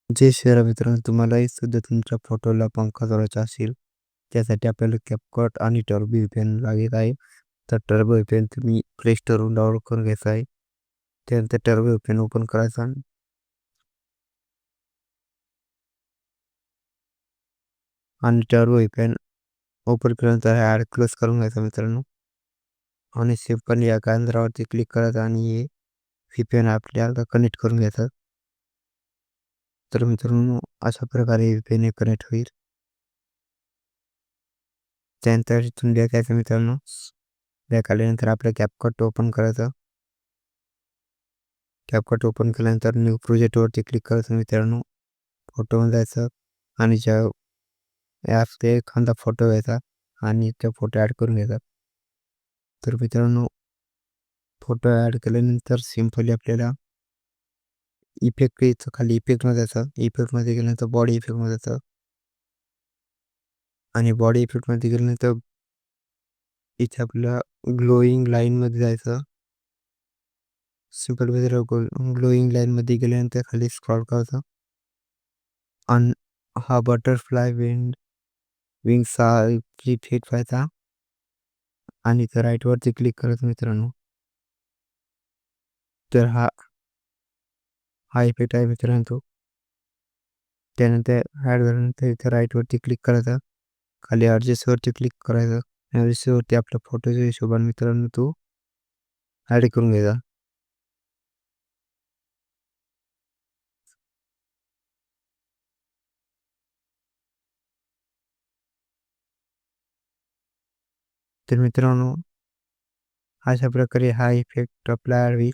जय श्रीराम मित्रांनो, तुम्हालाही सुद्धा तुमच्या फोटोला पंखा जोडायचा असेल, त्यासाठी आपल्याला CapCut आणि टर्बो VPN लागत आहे. तर टर्बो VPN तुम्ही प्ले स्टोरवरून डाउनलोड करून घ्यायचा आहे. त्यानंतर टर्बो VPN ओपन करायचा आणि टर्बो VPN ओपन केल्यानंतर ॲड क्लोज करून घ्यायचा मित्रांनो. आणि सिंपल या केंद्रावरती क्लिक करायचं आणि हे VPN आपल्याला कनेक्ट करून घ्यायचं. तर मित्रांनो, अशा प्रकारे VPN कनेक्ट होईल. त्यानंतर इथून बॅक यायचं मित्रांनो. बॅक आल्यानंतर आपलं CapCut ओपन करायचं. CapCut ओपन केल्यानंतर न्यू प्रोजेक्टवरती क्लिक करायचं मित्रांनो. फोटोमध्ये जायचं आणि ज्या ॲपमध्ये एखादा फोटो घ्यायचा आणि तो फोटो ॲड करून घ्यायचा. तर मित्रांनो, फोटो ॲड केल्यानंतर सिंपली आपल्याला इफेक्ट यायचं, खाली इफेक्टमध्ये जायचं. इफेक्टमध्ये गेल्यानंतर बॉडी इफेक्टमध्ये जायचं आणि बॉडी इफेक्टमध्ये गेल्यानंतर इथे आपल्याला ग्लोईंग लाईनमध्ये जायचं. सिंपलमध्ये ग्लोईंग लाईनमध्ये गेल्यानंतर खाली स्क्रॉल करायचं आणि हा बटरफ्लाय विंग्सचा इफेक्ट व्हायचा आणि तर राईटवरती क्लिक करायचं मित्रांनो. तर हा इफेक्ट आहे मित्रांनो तो. त्यानंतर ॲड झाल्यानंतर इथे राईटवरती क्लिक करायचं. खाली ॲडजस्टवरती क्लिक करायचं. ॲडजस्टवरती आपल्या फोटोच्या हिशोबाने मित्रांनो तो ॲड करून घ्यायचा. तर मित्रांनो, अशा प्रकारे हा इफेक्ट आपला ॲड होईल.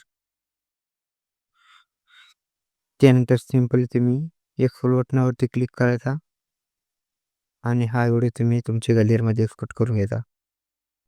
त्यानंतर सिंपली तुम्ही एक्सपोर्ट बटनावरती क्लिक करायचा आणि हा व्हिडिओ तुम्ही तुमच्या गॅलरीमध्ये एक्सपोर्ट करून घ्यायचा.